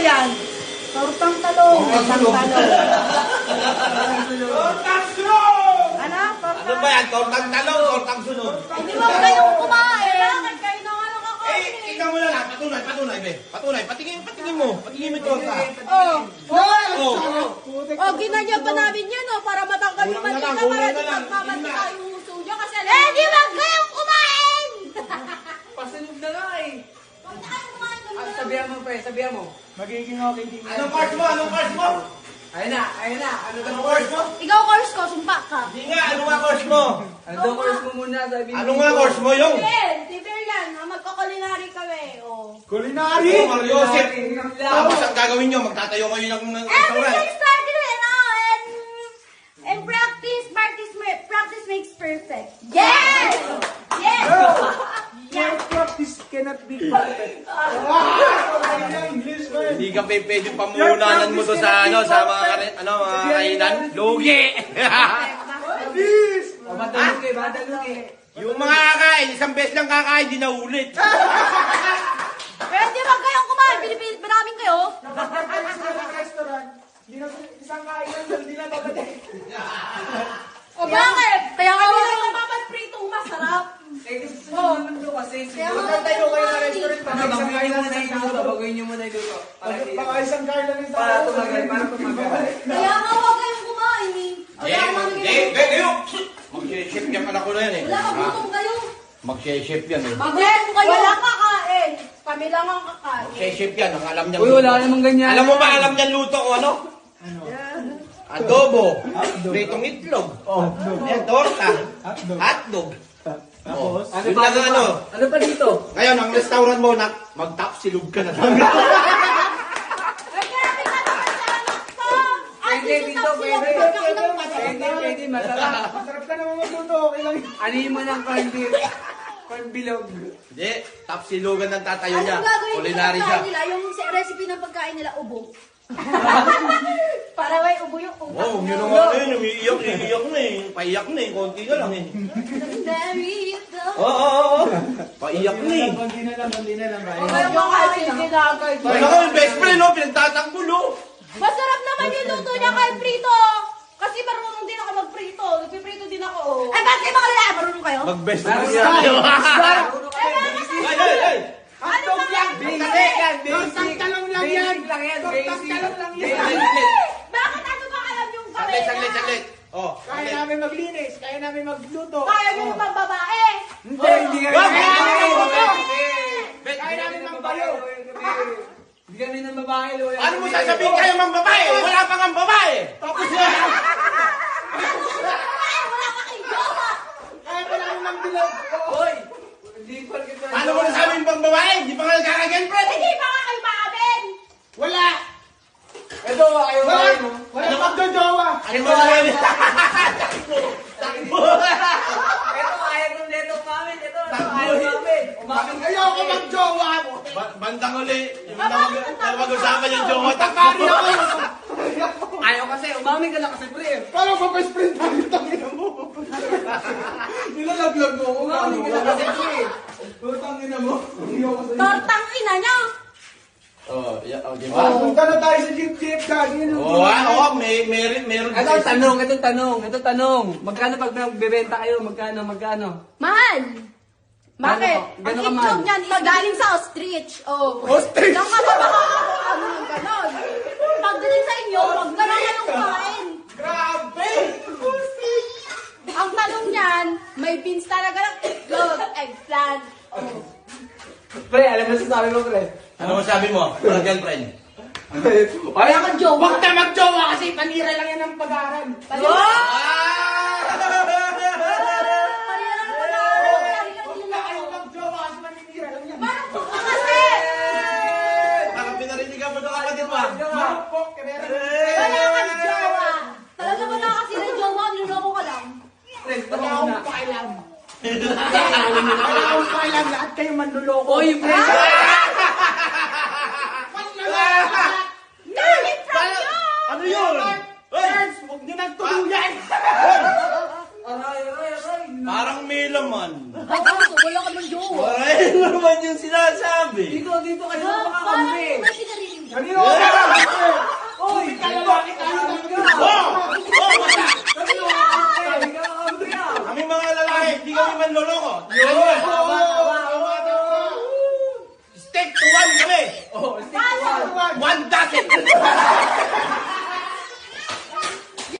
yan? Tortang talong. Tortang talong. Tortang sunod! Ano? Ano ba yan? Tortang talong, tortang sunod. Hindi mo kayong kumain. Bakit kayo na nga nakakain? Ikaw mo na lang. Patunay, be. Patunay. Patingin mo. Patingin mo ito. Oh, ginanyan pa namin yan, oh, para matanggal yung Kulang na mantika, lang, para kulang di na lang. magmamantika yung uso nyo, kasi di ba kayong kumain? Pasunog na nga eh. Huwag na kayo kumain. Sabihan mo, pre. Sabihan mo. Magiging okay din. Anong course mo? Ayun na. Anong course mo? Ikaw, course ko, sumpa ka. Hindi nga, ano nga course mo? Ano course mo muna, sabihin Ano nga course mo yung? Tiber yan, magkakulinary kami, oh. Culinary! Oh, Mario Joseph. Tapos ang gagawin nyo, magtatayo kayo ng restaurant. Everything started with, and practice makes perfect. Yes! Yes! Yes! Practice cannot be perfect. English man. Hindi ka pwede pamunanan mo to sa mga kainan. Lugi! Please! Badalug eh. Yung mga kakain, isang beses lang kakain, di na ulit. Pwede ba kayong kumain? Pinipilit ba namin kayo? Restaurant. Hindi na isang kainan, hindi na babalik. O bakit? Kaya nga wala sa papat pritong masarap. Eh, gusto mo naman doon kasi. Kaya nga Magtatayo kayo sa restaurant. Baguhin nyo muna yung luto. Baguhin nyo muna yung luto. Baka isang kainan yung Para tumagal. Kaya nga huwag kayong kumain eh. Wala akong mamigay. Kayo! Mag-chef yan, anak ko na yan eh. Wala akong gutom kayo. Mag-chef yan eh. Mag-chef kayo. Wala kakain. Kami lang ang kakain. Mag-chef yan, ang alam niya. Uy, wala namang ganyan. Alam mo ba, alam niyan luto ko ano? Adobo. Pritong itlog. Torta. Hotdog. Tapos? Ano pa ano? Ano pa dito? Ngayon, ang restaurant mo, mag-top silog ka na. Ay, grabe ka naman sa anak ko. Ay, Pwede dito, pwede. Pwede, masarap. Masarap ka naman magluto. Okay lang. Anin mo ng corn bilog. Hindi, top silugan ng tatayo niya. Anong gagawin nila Culinary siya. pagkain nila? Yung recipe ng pagkain nila, ubo. Para may ubo yung utak. Wow, yun naman yun. Umiiyak na eh. Paiyak na eh. Konti na lang eh. Very good. Oo. Paiyak na eh. Konti na lang. Kaya yung kasi ginagay. Ano ko yung best friend, no? Pinagtatakbol, no? Masarap naman yung luto niya kahit prito. Kasi marunong din ako magprito. Nagpiprito din ako. Ay, bakit kayo mga lalaki? Marunong kayo? Mag-best Basta! friend tayo. Ay, ay, ay! Hotdog lang! Basic yan, Tortang basic. talong lang yan! Basic lang yan, Tortang basic. talong lang yan! Bakit ano ba alam yung gawin? Saglit. Oh, Kaya saglit. namin maglinis, kaya namin magluto. Kaya nyo yung pang babae. Hindi kami. Wag! Kaya namin magbayo. Hindi kami ng babae, loyal. Ano mo sasabihin kayo mga babae? Wala pa nga babae. Tapos Ay, wala ka kay Yosa. kaya pa namin magbilog. Hoy! Hindi pa kita. Paano mo nasabing pang babae? Hindi pa nga nagkaka-girlfriend. Hindi ba nga kayo maamin? Wala! Ito, ayaw Wala! kayo, no? Wala magjojowa! Ano mo nasabi? Ito, ayaw kong neto umamin. Ito, ayaw namin. Umamin kayo. Ayoko magjowa! Bandang uli. Mag-usapan yung jowa. Takari ako! Ayaw kasi, umamin ka lang kasi, pre. Parang pa best friend tayo, tangina mo! Nilalaglag mo ako, Umamin ka lang kasi, pre. Tangina mo! Ayoko sa'yo. Tortang ina niya. Di ba? Punta na tayo sa jeep, gagawin ng Meron. Ito ang tanong. Magkano pag nagbebenta kayo? Magkano? Mahal. Bakit? Gano'n Ang ka mahal? itlog niyan is galing sa ostrich. Oh. Ostrich? Lang ka ba ano yung ganon? Pagdating sa inyo, wag ka lang anong kain. Grabe! Ang tanong niyan, may beans talaga ng itlog, eggplant. Pre, alam mo sasabi mo, pre. Ano masabi mo? Wala girlfriend. Wala kang jowa. Huwag na magjowa kasi panira lang yan ang pag-aaral. Parira Huwag na kayo magjowa kasi maninira lang yan. Marupok ka kasi! Baka pinarinig ka mo ito kapatid mo. Marupok, kinera. Wala kang jowa. Talaga wala kasi ng jowa, niloko ka lang. Pre, ito Wala ka akong muna. pakialam. Wala akong pakialam. Lahat kayo manluloko. Oy, pre. Galing from you! Ano yun? Friends, huwag niyo nang tuluyan. Aray. Parang may laman. Wala ka ng jowa. Ay, ano naman yung sinasabi? Dito kayo Parang makakampi. may sinariling jowa. Kanino ako kami manloloko. Ano ba?